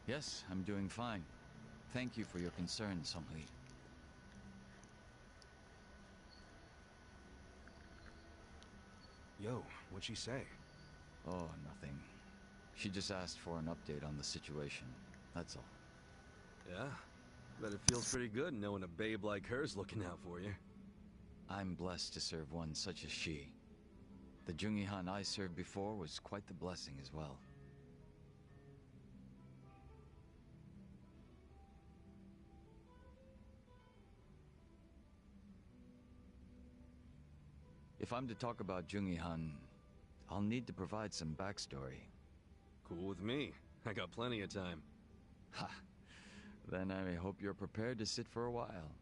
Yes, I'm doing fine. Thank you for your concern, Songhui. Yo, what'd she say? Oh, nothing. She just asked for an update on the situation. That's all. Yeah? Bet it feels pretty good knowing a babe like her's looking out for you. I'm blessed to serve one such as she. The Jungi-Han I served before was quite the blessing as well. If I'm to talk about Jungi-Han, I'll need to provide some backstory. Cool with me. I got plenty of time. Ha! Then I hope you're prepared to sit for a while.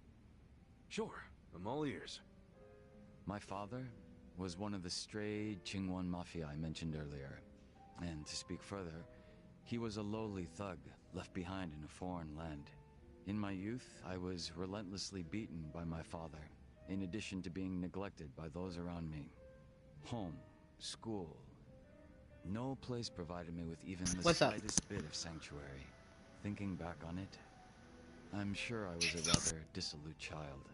Sure, I'm all ears. My father was one of the stray Qingwan Mafia I mentioned earlier. And to speak further, he was a lowly thug left behind in a foreign land. In my youth, I was relentlessly beaten by my father, in addition to being neglected by those around me. Home, school, no place provided me with even the slightest bit of sanctuary. Thinking back on it, I'm sure I was a rather dissolute child.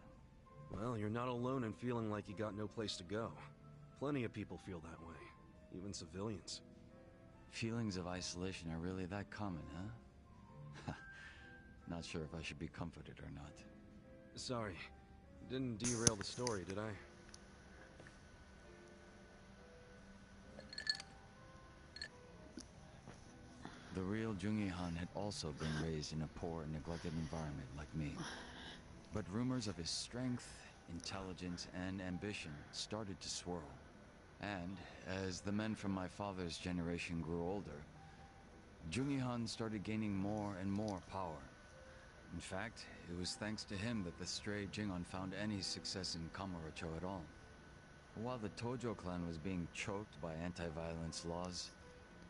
Well, you're not alone in feeling like you got no place to go. Plenty of people feel that way, even civilians. Feelings of isolation are really that common, huh? Not sure if I should be comforted or not. Sorry, didn't derail the story, did I? The real Jungi-Han had also been raised in a poor and neglected environment like me. But rumors of his strength, intelligence, and ambition started to swirl. And as the men from my father's generation grew older, Jungi-Han started gaining more and more power. In fact, it was thanks to him that the stray Jingon found any success in Kamurocho at all. While the Tojo clan was being choked by anti-violence laws,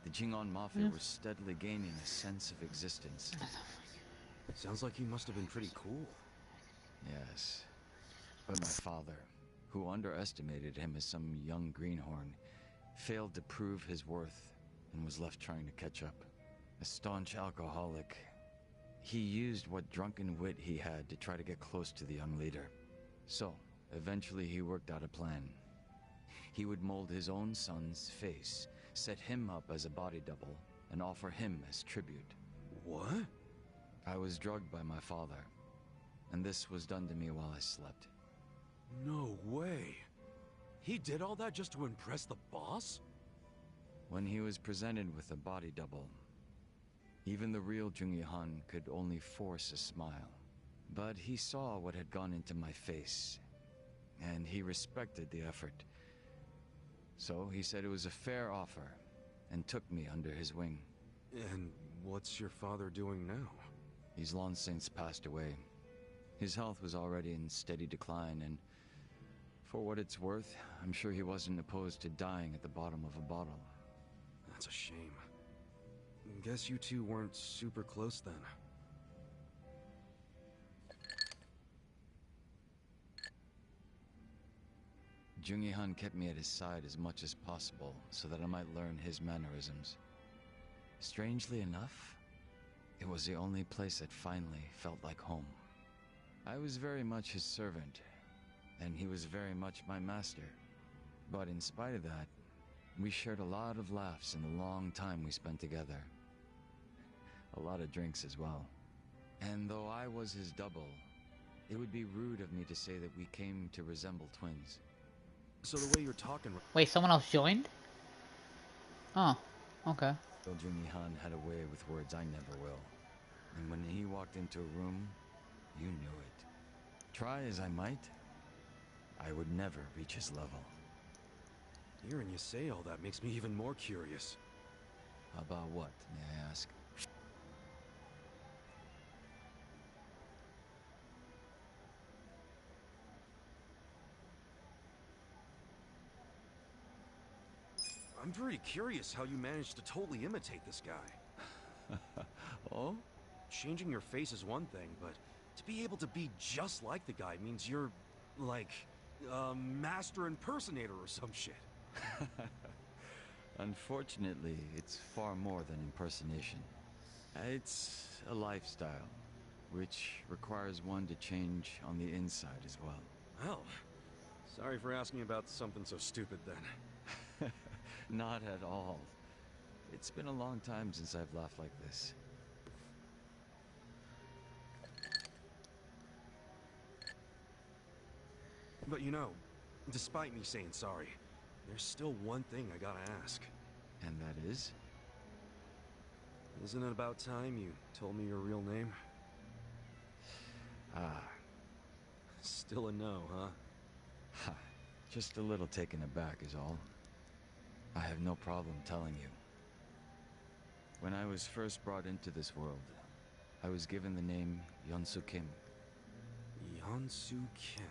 the Jingon Mafia were steadily gaining a sense of existence. Sounds like he must have been pretty cool. Yes. But my father, who underestimated him as some young greenhorn, failed to prove his worth and was left trying to catch up. A staunch alcoholic, he used what drunken wit he had to try to get close to the young leader. So, eventually he worked out a plan. He would mold his own son's face, set him up as a body double, and offer him as tribute. What? I was drugged by my father, and this was done to me while I slept. No way. He did all that just to impress the boss? When he was presented with a body double, even the real Jungi-Han could only force a smile. But he saw what had gone into my face, and he respected the effort. So he said it was a fair offer, and took me under his wing. And what's your father doing now? He's long since passed away. His health was already in steady decline, and for what it's worth, I'm sure he wasn't opposed to dying at the bottom of a bottle. That's a shame. Guess you two weren't super close then. Jungi-Han kept me at his side as much as possible so that I might learn his mannerisms. Strangely enough, it was the only place that finally felt like home. I was very much his servant, and he was very much my master. But in spite of that, we shared a lot of laughs in the long time we spent together. A lot of drinks as well. And though I was his double, it would be rude of me to say that we came to resemble twins. So the way you're talking... Wait, someone else joined? Oh, okay. Jungi-Han had a way with words I never will. And when he walked into a room, you knew it. Try as I might, I would never reach his level. Hearing you say all that makes me even more curious. About what, may I ask? I'm pretty curious how you managed to totally imitate this guy. Oh? Changing your face is one thing, but to be able to be just like the guy means you're, like, a master impersonator or some shit. Unfortunately, it's far more than impersonation. It's a lifestyle, which requires one to change on the inside as well. Well, sorry for asking about something so stupid then. Not at all. It's been a long time since I've laughed like this. But you know, despite me saying sorry, there's still one thing I gotta ask. And that is? Isn't it about time you told me your real name? Ah. Still a no, huh? Ha. Just a little taken aback is all. I have no problem telling you. When I was first brought into this world, I was given the name Yeonsu Kim. Yeonsu Kim.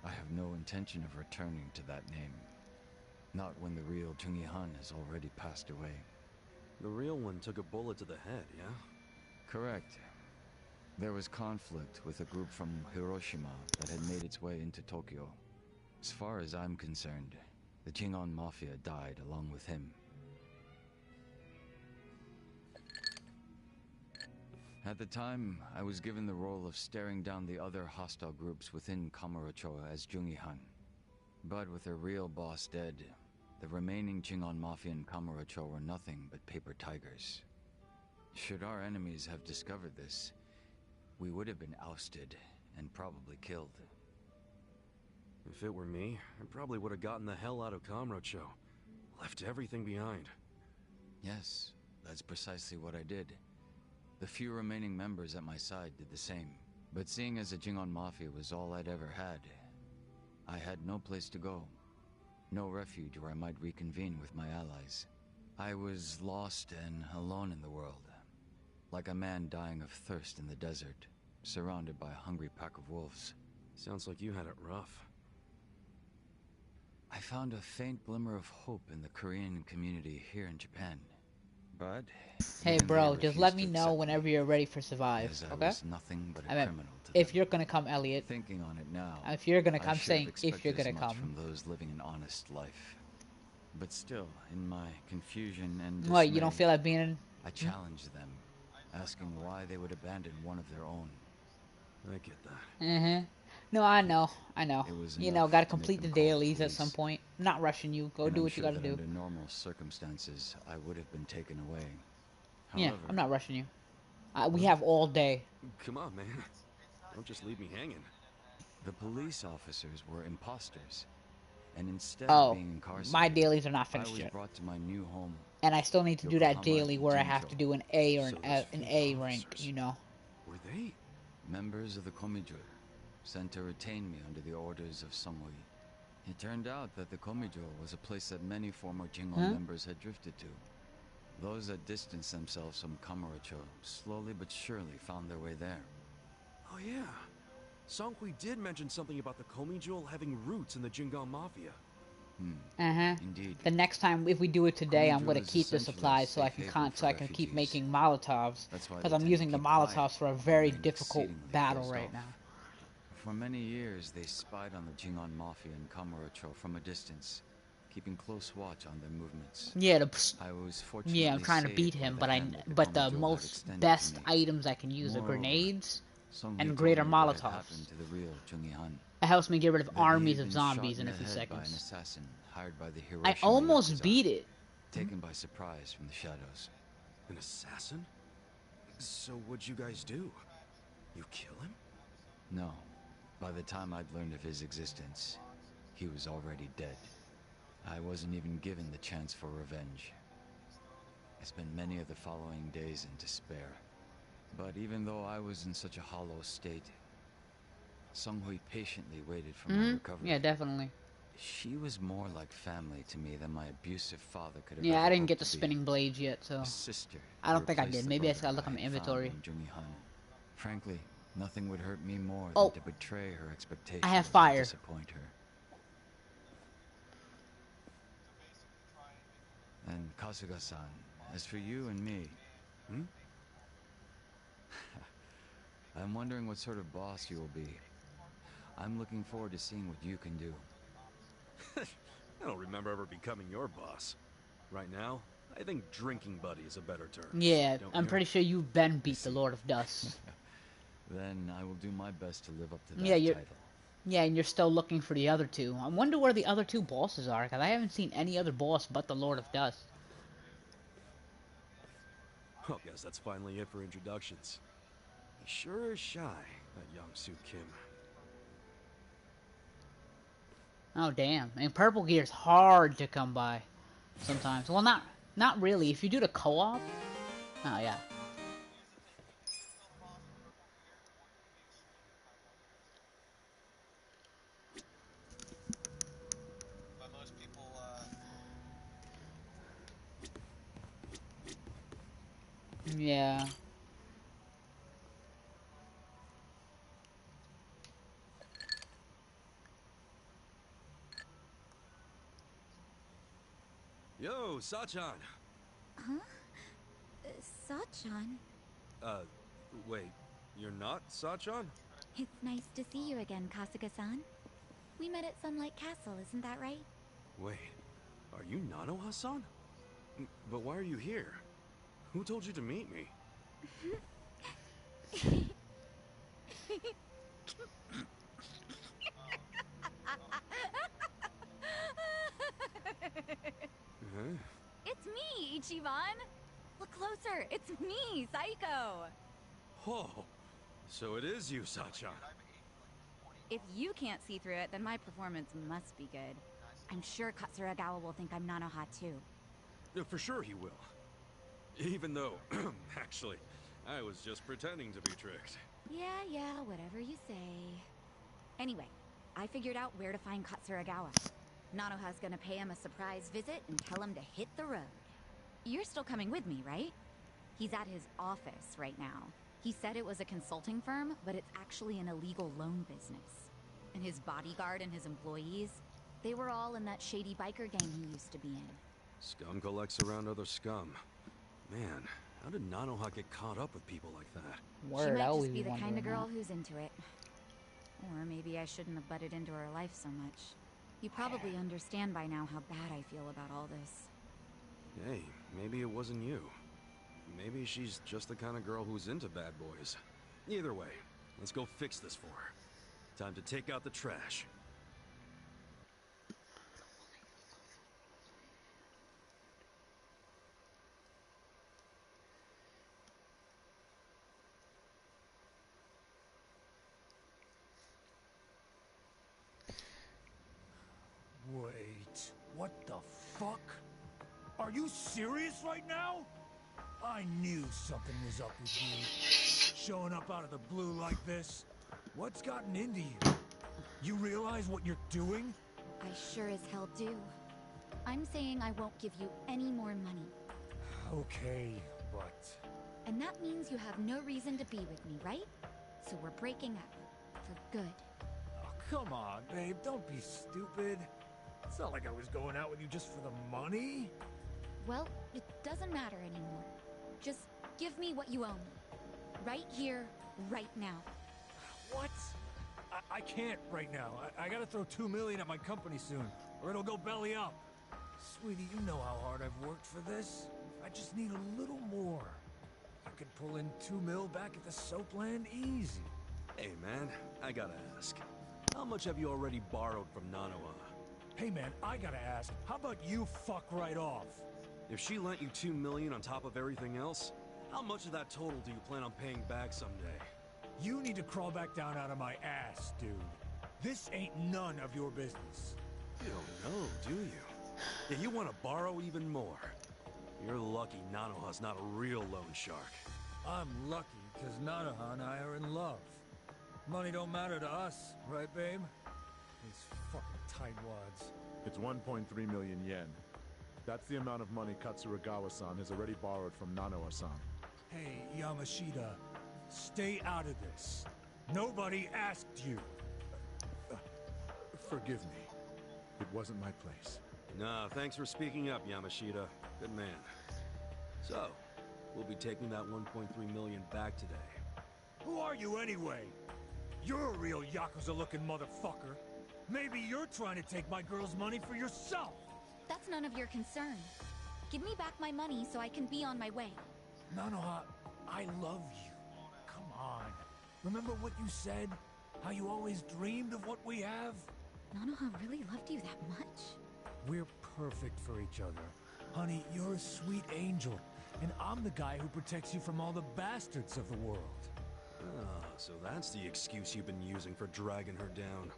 I have no intention of returning to that name. Not when the real Jungi Han has already passed away. The real one took a bullet to the head, yeah? Correct. There was conflict with a group from Hiroshima that had made its way into Tokyo. As far as I'm concerned, the Jingon Mafia died along with him. At the time, I was given the role of staring down the other hostile groups within Kamurocho as Jungi Han. But with their real boss dead, the remaining Jingon Mafia in Kamurocho were nothing but paper tigers. Should our enemies have discovered this, we would have been ousted and probably killed. If it were me, I probably would have gotten the hell out of Kamurocho. Left everything behind. Yes, that's precisely what I did. The few remaining members at my side did the same. But seeing as the Jingon Mafia was all I'd ever had, I had no place to go. No refuge where I might reconvene with my allies. I was lost and alone in the world. Like a man dying of thirst in the desert, surrounded by a hungry pack of wolves. Sounds like you had it rough. I found a faint glimmer of hope in the Korean community here in Japan. But Hey, even bro, they just refused let to me accept know whenever you're ready for as Survive, I okay? was nothing but a I mean, criminal to if them. you're gonna come, Elliot. Thinking on it now, If you're gonna I come, should saying have if you're expected gonna as much come. from those living an honest life. But still, in my confusion and dismay, What, you don't feel like being in... I challenged them, asking why they would abandon one of their own. I get that. Mm-hmm. No, I know. It was You enough know, gotta to make complete the them call the dailies at some police. point. I'm not rushing you. Go And do I'm what you sure gotta that do. under normal circumstances, I would have been taken away. Yeah, However, I'm not rushing you. We have all day. Come on, man. Don't just leave me hanging. the police officers were imposters. And instead of Oh, being incarcerated, my dailies are not I finished was yet. brought to my new home. And I still need to do that Yokohama daily where I have Jincho. to do an A or So those an fake A rank, officers. you know. Were they? Members of the Komijo, sent to retain me under the orders of Songhui. It turned out that the Komijo was a place that many former Jingon members had drifted to. Those that distanced themselves from Kamurocho slowly but surely found their way there. Oh yeah. Songhui did mention something about the Komi Jewel having roots in the Jingon Mafia. Indeed. The next time, if we do it today, I'm Komijo gonna is keep the essentially supplies a so I safe can haven for keep refugees. making Molotovs. That's why Because they I'm tend using to the keep quiet Molotovs for a and very remain difficult exceedingly battle closed right off. now. For many years, they spied on the Jingon Mafia in Kamurocho from a distance, keeping close watch on their movements. Yeah, I was fortunately yeah, I'm trying to saved beat by him, the but hand that the but the Komijo had most extended best to me. items I can use are Moreover, grenades Songhui and told greater me what had Molotovs. happened to the real Jungi Han. It helps me get rid of That he armies had of been shot zombies in a the few head by an seconds. assassin hired by the I Hiroshima almost Yakuza, beat it. taken by surprise from the shadows. An assassin? So what'd you guys do? You kill him? No. By the time I'd learned of his existence, he was already dead. I wasn't even given the chance for revenge. I spent many of the following days in despair. But even though I was in such a hollow state, Songhui patiently waited for my recovery. Yeah, definitely. She was more like family to me than my abusive father could have Yeah, ever I didn't hoped get the to be. spinning blades yet, so A sister. I don't think I replaced did. the Maybe I just gotta brother look in my had found inventory. in Jungi Han. Frankly, nothing would hurt me more Oh. than to betray her expectations I have and fire. disappoint her. And Kasuga-san, as for you and me, I'm wondering what sort of boss you will be. I'm looking forward to seeing what you can do. I don't remember ever becoming your boss. Right now, I think drinking buddy is a better term. Yeah, Don't I'm you? pretty sure you've been beat the Lord of Dust. Then I will do my best to live up to that Yeah, you're. title. Yeah, and you're still looking for the other two. I wonder where the other two bosses are, because I haven't seen any other boss but the Lord of Dust. Well, guess that's finally it for introductions. He sure is shy, that young Soo Kim. Oh damn! And Purple Gear's hard to come by sometimes. Well, not really. If you do the co-op. Oh yeah. Yeah. Yo, Sachan! Huh? Sachan? Wait, you're not Sachan? It's nice to see you again, Kasuga-san. We met at Sunlight Castle, isn't that right? Wait, are you Nanoha-san? But why are you here? Who told you to meet me? Huh? It's me, Ichiban! Look closer, it's me, Saiko! Oh, so it is you, Sachan. If you can't see through it, then my performance must be good. I'm sure Katsuragawa will think I'm Nanoha too. For sure he will. Even though, actually, I was just pretending to be tricked. Yeah, whatever you say. Anyway, I figured out where to find Katsuragawa. Nanoha's gonna pay him a surprise visit and tell him to hit the road. You're still coming with me, right? He's at his office right now. He said it was a consulting firm, but it's actually an illegal loan business. And his bodyguard and his employees, they were all in that shady biker gang he used to be in. Scum collects around other scum. Man, how did Nanoha get caught up with people like that? Word, She I might always just be the kind wondering of girl that. who's into it. Or maybe I shouldn't have butted into her life so much. You probably understand by now how bad I feel about all this. Hey, maybe it wasn't you. Maybe she's just the kind of girl who's into bad boys. Either way, let's go fix this for her. Time to take out the trash. Wait, what the fuck? Are you serious right now? I knew something was up with you. Showing up out of the blue like this. What's gotten into you? You realize what you're doing? I sure as hell do. I'm saying I won't give you any more money. Okay, but... And that means you have no reason to be with me, right? So we're breaking up. For good. Oh, come on, babe, don't be stupid. It's not like I was going out with you just for the money. Well, it doesn't matter anymore. Just give me what you owe me. Right here, right now. What? I can't right now. I gotta throw $2 million at my company soon, or it'll go belly up. Sweetie, you know how hard I've worked for this. I just need a little more. You could pull in $2 million back at the Soapland easy. Hey man, I gotta ask. How much have you already borrowed from Nanoha? Hey man, I gotta ask, how about you fuck right off? If she lent you $2 million on top of everything else, how much of that total do you plan on paying back someday? You need to crawl back down out of my ass, dude. This ain't none of your business. You don't know, do you? If you want to borrow even more, you're lucky Nanoha's not a real loan shark. I'm lucky, because Nanoha and I are in love. Money don't matter to us, right, babe? These fucking tightwads. It's 1.3 million yen. That's the amount of money Katsuragawa-san has already borrowed from Nanoha-san. Hey, Yamashita, stay out of this. Nobody asked you. Forgive me. It wasn't my place. Nah, thanks for speaking up, Yamashita. Good man. So, we'll be taking that 1.3 million back today. Who are you anyway? You're a real Yakuza-looking motherfucker. Maybe you're trying to take my girl's money for yourself. That's none of your concern. Give me back my money so I can be on my way. Nanoha, I love you. Come on. Remember what you said? How you always dreamed of what we have? Nanoha really loved you that much? We're perfect for each other. Honey, you're a sweet angel, and I'm the guy who protects you from all the bastards of the world. Ah, so that's the excuse you've been using for dragging her down.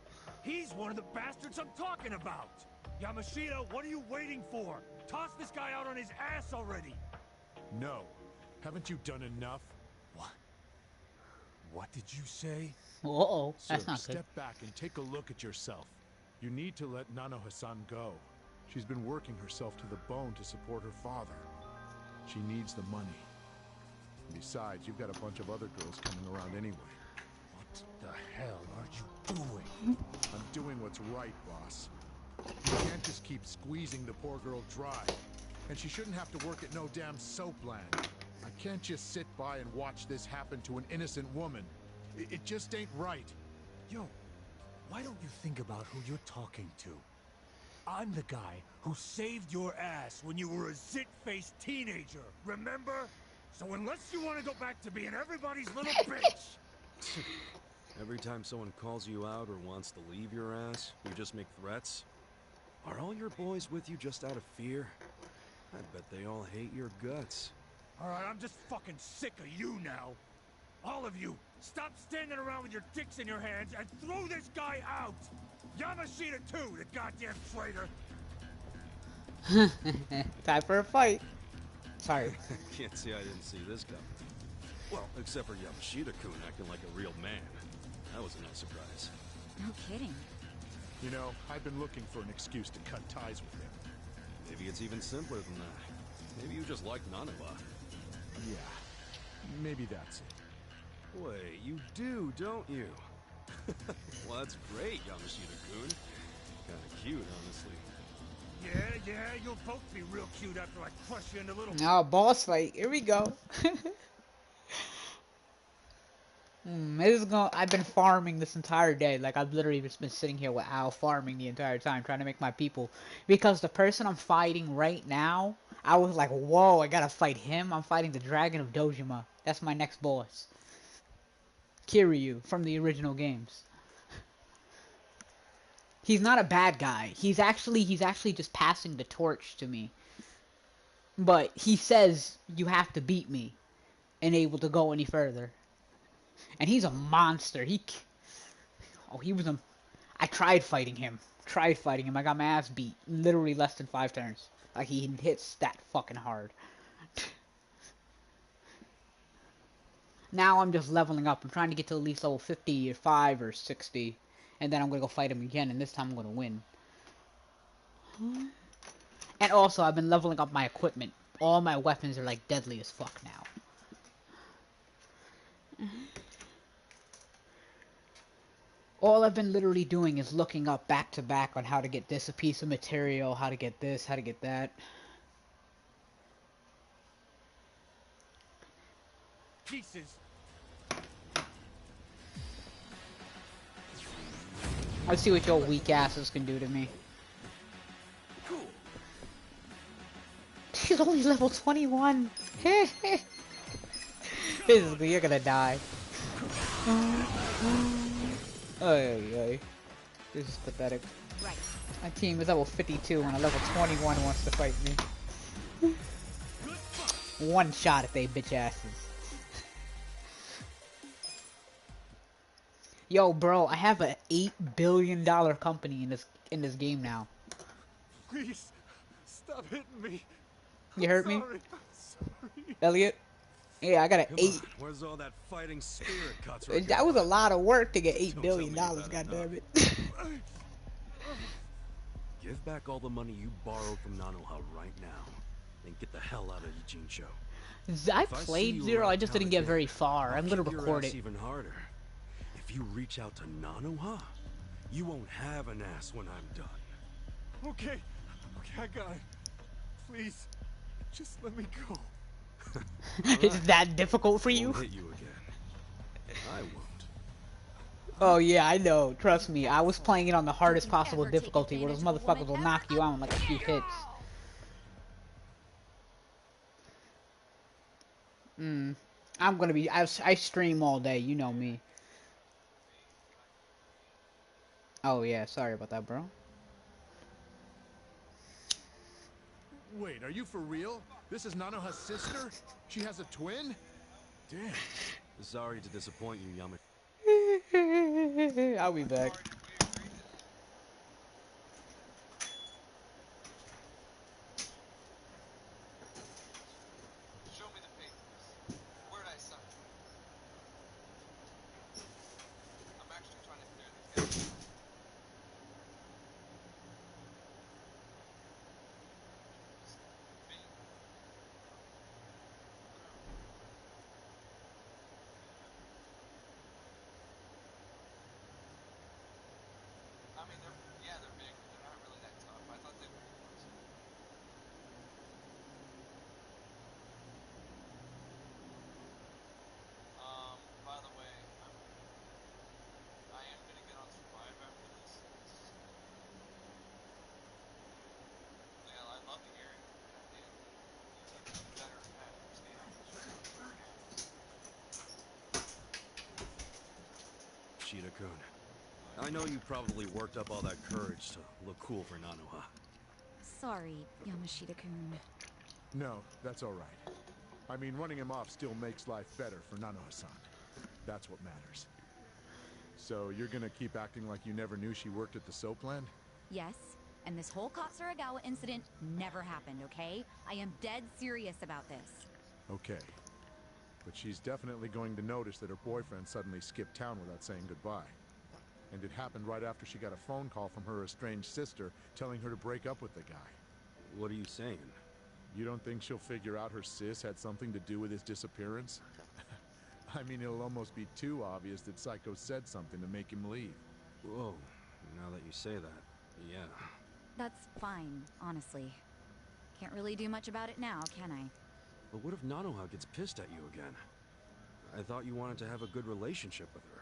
He's one of the bastards I'm talking about! Yamashita, what are you waiting for? Toss this guy out on his ass already! No. Haven't you done enough? What? What did you say? Uh-oh, that's Sir, not good. step back and take a look at yourself. You need to let Nanoha-san go. She's been working herself to the bone to support her father. She needs the money. Besides, you've got a bunch of other girls coming around anyway. What the hell are you doing? I'm doing what's right, boss. You can't just keep squeezing the poor girl dry. And she shouldn't have to work at no damn soapland. I can't just sit by and watch this happen to an innocent woman. It just ain't right. Yo, why don't you think about who you're talking to? I'm the guy who saved your ass when you were a zit-faced teenager, remember? So unless you want to go back to being everybody's little bitch... Every time someone calls you out or wants to leave your ass, you just make threats? Are all your boys with you just out of fear? I bet they all hate your guts. Alright, I'm just fucking sick of you now. All of you, stop standing around with your dicks in your hands and throw this guy out! Yamashita too, the goddamn traitor! Time for a fight. Sorry. Can't say I didn't see this coming. Well, except for Yamashita-kun acting like a real man. That was a nice surprise. No kidding. You know, I've been looking for an excuse to cut ties with him. Maybe it's even simpler than that. Maybe you just like Nanoha. Yeah, maybe that's it. Wait, you do, don't you? Well, that's great, Yamashita-kun. Kinda cute, honestly. Yeah, you'll both be real cute after I crush you into little... Now, boss fight. Here we go. This is going. I've been farming this entire day. Like, I've literally just been sitting here with Al farming the entire time, trying to make my people. Because the person I'm fighting right now, I was like, whoa, I gotta fight him. I'm fighting the Dragon of Dojima. That's my next boss. Kiryu from the original games. He's not a bad guy. He's actually just passing the torch to me. But he says you have to beat me and able to go any further. And he's a monster. He was a... I tried fighting him. I got my ass beat. Literally less than 5 turns. Like, he hits that fucking hard. Now I'm just leveling up. I'm trying to get to at least level 50 or 5 or 60. And then I'm going to go fight him again. And this time I'm going to win. And also, I've been leveling up my equipment. All my weapons are, like, deadly as fuck now. All I've been literally doing is looking up back to back on how to get this a piece of material, how to get this, how to get that. Pieces. Let's see what your weak asses can do to me. Cool. He's only level 21. Basically, you're gonna die. Ay. This is pathetic. Right. My team is level 52 and a level 21 wants to fight me. One shot at they bitch asses. Yo, bro, I have a $8 billion company in this game now. Please, stop hitting me. You hurt me, Sorry. Elliot? Yeah, I got an Come 8. on, where's all that fighting spirit, Katsura? That was a lot of work to get $8 Don't billion. tell me you got Goddammit. Give back all the money you borrowed from Nanoha right now. And get the hell out of Ijincho. I If I see played you Zero. around I just town didn't get again, very far. I'll I'm gonna kick your record ass it. even harder. If you reach out to Nanoha, you won't have an ass when I'm done. Okay, I got it. Please, just let me go. Is that difficult for you? Won't hit you again. I won't. Oh yeah, I know. Trust me. I was playing it on the hardest possible difficulty, where those motherfuckers will knock you out in like a few hits. I'm gonna be. I stream all day. You know me. Oh yeah, sorry about that, bro. Wait, are you for real? This is Nanoha's sister? She has a twin? Damn. Sorry to disappoint you, Yama. I'll be back. Show me the papers. Where'd I sign? I'm actually trying to clear these guys. I mean, they're big, but they're not really that tough. I thought they were yours. By the way, I am gonna get on Survive after this. Yeah, I'd love to hear it. And you better stay out of the show. Shida-kun. I know you probably worked up all that courage to look cool for Nanoha. Sorry, Yamashita-kun. No, that's all right. I mean, running him off still makes life better for Nanoha-san. That's what matters. So you're gonna keep acting like you never knew she worked at the soap land? Yes, and this whole Katsuragawa incident never happened, okay? I am dead serious about this. Okay. But she's definitely going to notice that her boyfriend suddenly skipped town without saying goodbye. And it happened right after she got a phone call from her estranged sister telling her to break up with the guy. What are you saying? You don't think she'll figure out her sis had something to do with his disappearance? I mean, it'll almost be too obvious that Psycho said something to make him leave. Whoa, now that you say that, yeah. That's fine, honestly. Can't really do much about it now, can I? But what if Nanoha gets pissed at you again? I thought you wanted to have a good relationship with her.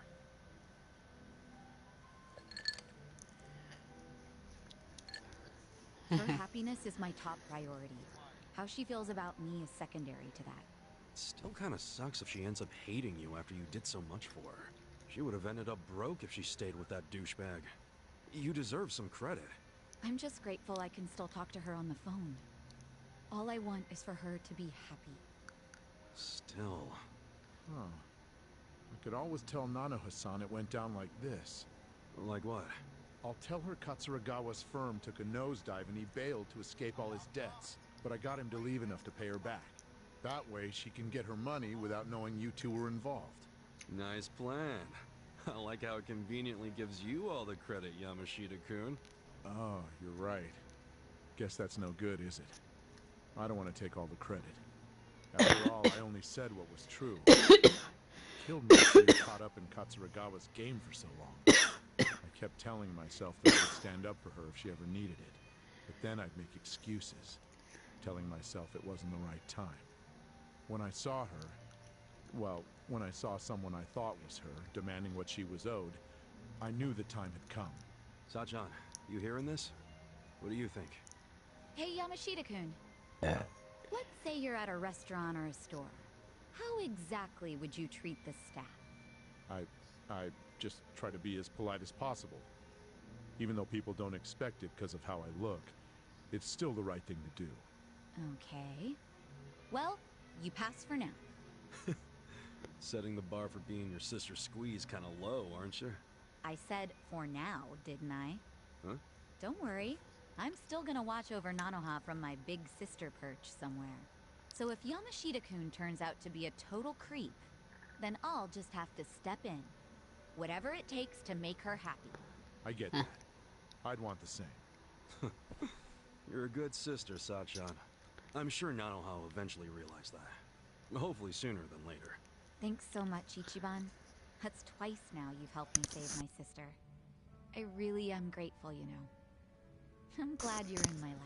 Her happiness is my top priority. How she feels about me is secondary to that. Still kinda sucks if she ends up hating you after you did so much for her. She would have ended up broke if she stayed with that douchebag. You deserve some credit. I'm just grateful I can still talk to her on the phone. All I want is for her to be happy. Still. Huh. I could always tell Nanoha-san it went down like this. Like what? I'll tell her Katsuragawa's firm took a nosedive and he bailed to escape all his debts. But I got him to leave enough to pay her back. That way she can get her money without knowing you two were involved. Nice plan. I like how it conveniently gives you all the credit, Yamashita-kun. Oh, you're right. Guess that's no good, is it? I don't want to take all the credit. After all, I only said what was true. Killed me being caught up in Katsuragawa's game for so long. I kept telling myself that I would stand up for her if she ever needed it. But then I'd make excuses, telling myself it wasn't the right time. When I saw her, well, when I saw someone I thought was her, demanding what she was owed, I knew the time had come. Sachan, you hearing this? What do you think? Hey, Yamashita-kun. Let's say you're at a restaurant or a store. How exactly would you treat the staff? I just try to be as polite as possible. Even though people don't expect it because of how I look, it's still the right thing to do. Okay. Well, you pass for now. Setting the bar for being your sister's squeeze kinda low, aren't you? I said for now, didn't I? Huh? Don't worry. I'm still gonna watch over Nanoha from my big sister perch somewhere. So if Yamashita-kun turns out to be a total creep, then I'll just have to step in. Whatever it takes to make her happy. I get that. I'd want the same. You're a good sister, Sachan. I'm sure Nanoha will eventually realize that. Hopefully sooner than later. Thanks so much, Ichiban. That's twice now you've helped me save my sister. I really am grateful, you know. I'm glad you're in my life.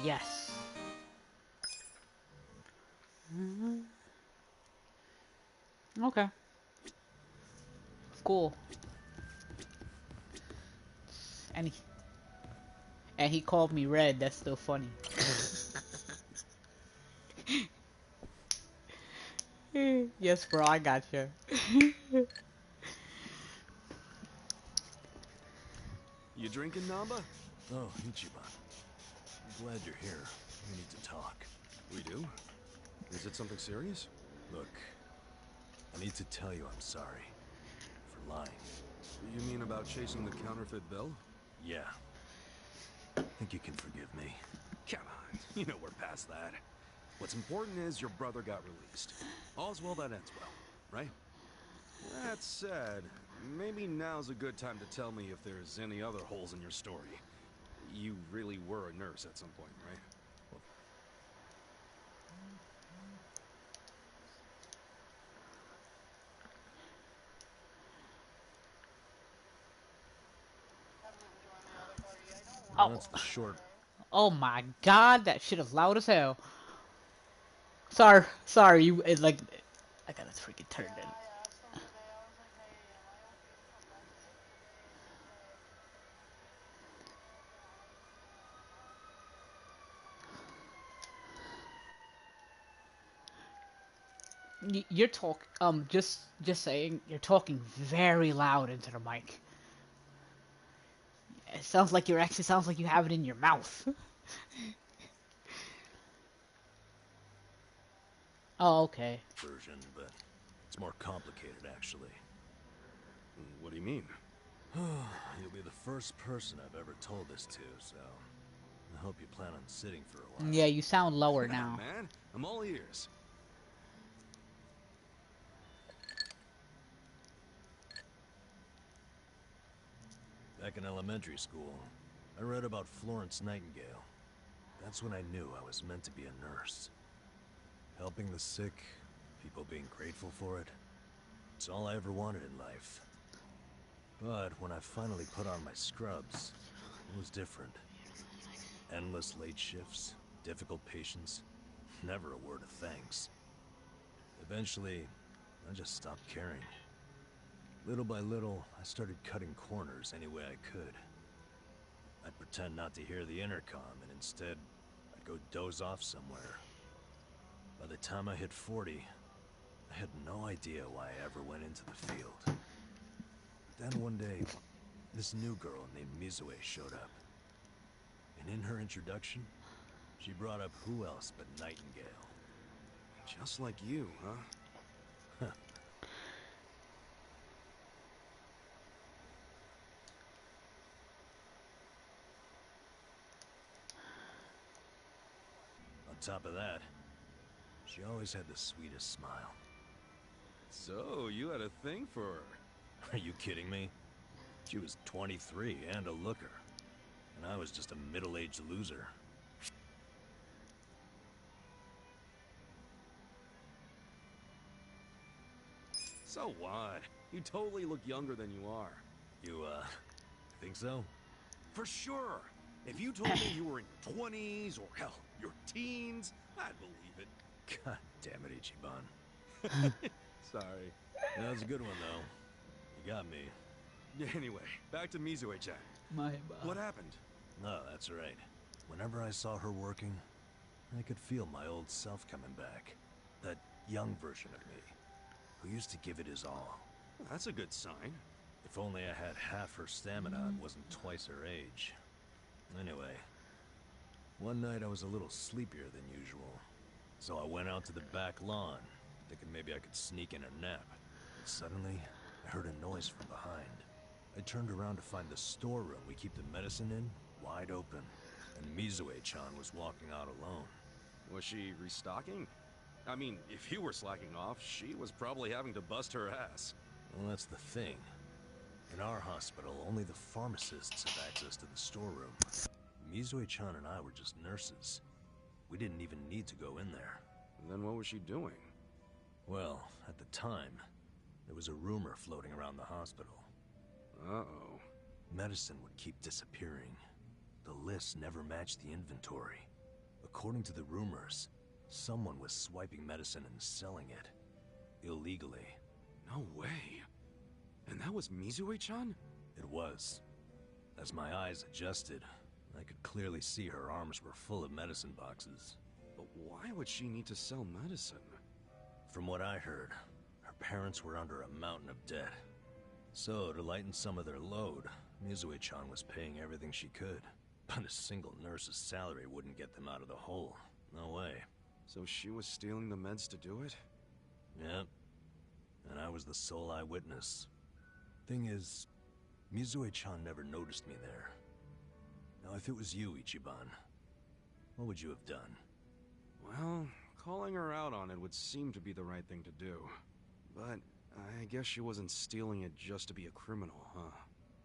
Yes. Okay. Cool. And he called me Red. That's still funny. Yes, bro, I got you. You drinking, Namba? Oh, Ichiban. I'm glad you're here. We need to talk. We do? Is it something serious? Look, I need to tell you I'm sorry for lying. You mean about chasing the counterfeit bill? Yeah. Think you can forgive me? Come on, you know we're past that. What's important is your brother got released. All's well that ends well, right? That said, maybe now's a good time to tell me if there's any other holes in your story. You really were a nurse at some point, right? Well, Oh, that's the short. oh my God, that shit is loud as hell. Sorry, you like. I gotta freaking turn it. You're talk. Just saying, you're talking very loud into the mic. It sounds like sounds like you have it in your mouth. Oh, okay. Version, but it's more complicated, actually. What do you mean? You'll be the first person I've ever told this to, so I hope you plan on sitting for a while. Yeah, you sound lower Yeah, now. man, I'm all ears. Back in elementary school, I read about Florence Nightingale. That's when I knew I was meant to be a nurse. Helping the sick, people being grateful for it. It's all I ever wanted in life. But when I finally put on my scrubs, it was different. Endless late shifts, difficult patients, never a word of thanks. Eventually, I just stopped caring. Little by little, I started cutting corners any way I could. I'd pretend not to hear the intercom, and instead, I'd go doze off somewhere. By the time I hit 40, I had no idea why I ever went into the field. Then one day, this new girl named Mizue showed up. And in her introduction, she brought up who else but Nightingale. Just like you, huh? On top of that, she always had the sweetest smile. So, you had a thing for her. Are you kidding me? She was 23 and a looker. And I was just a middle-aged loser. So what? You totally look younger than you are. You, think so? For sure. If you told me you were in your 20s, or hell, your teens, I'd believe it. God damn it, Ichiban. Sorry. That was a good one, though. You got me. Anyway, back to Mizue-chan. My bad. What happened? No, that's right. Whenever I saw her working, I could feel my old self coming back. That young version of me, who used to give it his all. That's a good sign. If only I had half her stamina and wasn't twice her age. Anyway, one night I was a little sleepier than usual, so I went out to the back lawn, thinking maybe I could sneak in a nap. But suddenly, I heard a noise from behind. I turned around to find the storeroom we keep the medicine in wide open, and Mizue-chan was walking out alone. Was she restocking? I mean, if you were slacking off, she was probably having to bust her ass. Well, that's the thing. In our hospital, only the pharmacists have access to the storeroom. Mizue-chan and I were just nurses. We didn't even need to go in there. Then what was she doing? Well, at the time, there was a rumor floating around the hospital. Uh-oh. Medicine would keep disappearing. The lists never matched the inventory. According to the rumors, someone was swiping medicine and selling it. Illegally. No way. And that was Mizue-chan? It was. As my eyes adjusted, I could clearly see her arms were full of medicine boxes. But why would she need to sell medicine? From what I heard, her parents were under a mountain of debt. So, to lighten some of their load, Mizue-chan was paying everything she could. But a single nurse's salary wouldn't get them out of the hole. No way. So she was stealing the meds to do it? Yep. And I was the sole eyewitness. Thing is, Mizue-chan never noticed me there. Now, if it was you, Ichiban, what would you have done? Well, calling her out on it would seem to be the right thing to do. But I guess she wasn't stealing it just to be a criminal, huh?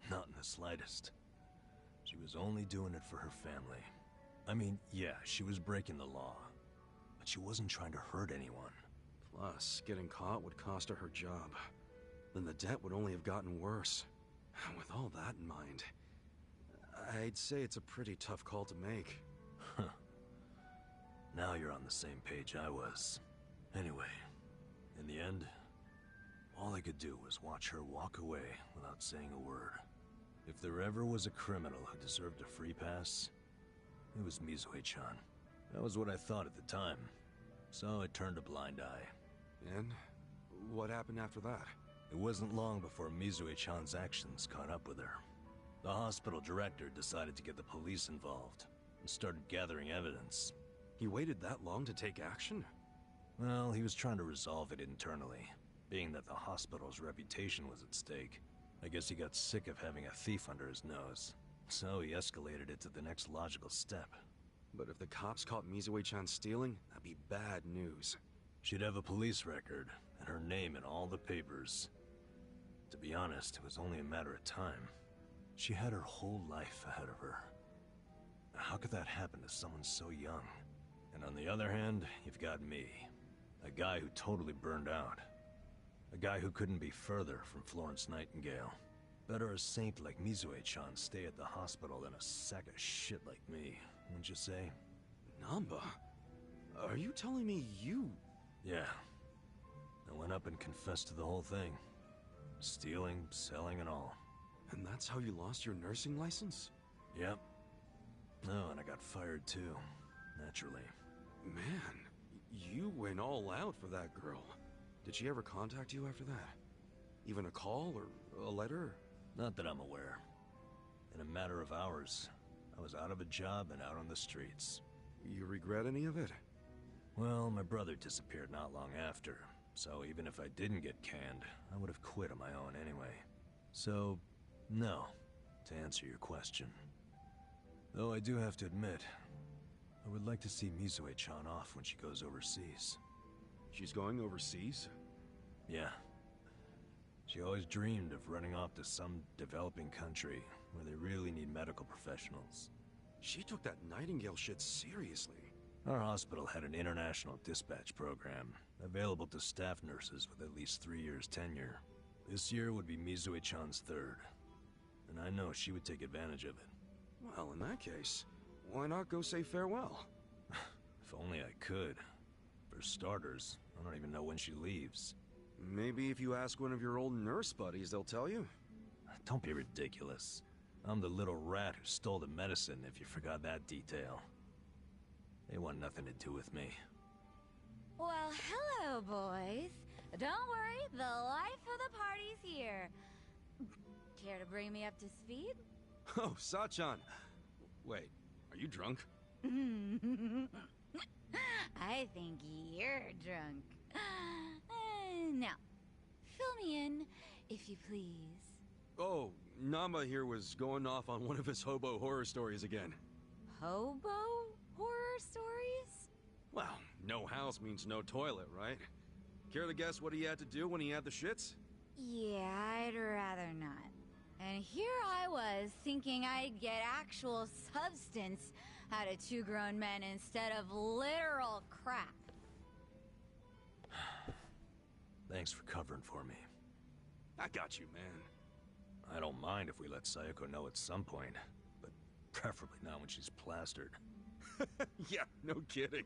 Not in the slightest. She was only doing it for her family. I mean, yeah, she was breaking the law. But she wasn't trying to hurt anyone. Plus, getting caught would cost her her job. Then the debt would only have gotten worse. With all that in mind, I'd say it's a pretty tough call to make. Huh. Now you're on the same page I was. Anyway, in the end, all I could do was watch her walk away without saying a word. If there ever was a criminal who deserved a free pass, it was Mizue-chan. That was what I thought at the time. So I turned a blind eye. And what happened after that? It wasn't long before Mizue-chan's actions caught up with her. The hospital director decided to get the police involved and started gathering evidence. He waited that long to take action? Well, he was trying to resolve it internally, being that the hospital's reputation was at stake. I guess he got sick of having a thief under his nose, so he escalated it to the next logical step. But if the cops caught Mizue-chan stealing, that'd be bad news. She'd have a police record, and her name in all the papers. To be honest, it was only a matter of time. She had her whole life ahead of her. How could that happen to someone so young? And on the other hand, you've got me. A guy who totally burned out. A guy who couldn't be further from Florence Nightingale. Better a saint like Mizue-chan stay at the hospital than a sack of shit like me, wouldn't you say? Namba? Are you telling me you... Yeah. I went up and confessed to the whole thing. Stealing, selling, and all. And that's how you lost your nursing license? Yep. No, and I got fired too. Naturally. Man, you went all out for that girl. Did she ever contact you after that? Even a call or a letter? Not that I'm aware. In a matter of hours, I was out of a job and out on the streets. You regret any of it? Well, my brother disappeared not long after, so even if I didn't get canned, I would have quit on my own anyway. So, no, to answer your question. Though I do have to admit, I would like to see Mizue-chan off when she goes overseas. She's going overseas? Yeah. She always dreamed of running off to some developing country where they really need medical professionals. She took that Nightingale shit seriously. Our hospital had an international dispatch program, available to staff nurses with at least 3 years tenure. This year would be Mizue-chan's third, and I know she would take advantage of it. Well, in that case, why not go say farewell? If only I could. For starters, I don't even know when she leaves. Maybe if you ask one of your old nurse buddies, they'll tell you. Don't be ridiculous. I'm the little rat who stole the medicine, if you forgot that detail. They want nothing to do with me. Well, hello, boys. Don't worry, the life of the party's here. Care to bring me up to speed? Oh, Sachan. Wait, are you drunk? I think you're drunk. Now, fill me in, if you please. Oh, Namba here was going off on one of his hobo horror stories again. Hobo horror stories? Well, no house means no toilet, right? Care to guess what he had to do when he had the shits? Yeah, I'd rather not. And here I was, thinking I'd get actual substance out of two grown men instead of literal crap. Thanks for covering for me. I got you, man. I don't mind if we let Sayoko know at some point, but preferably not when she's plastered. Yeah, no kidding.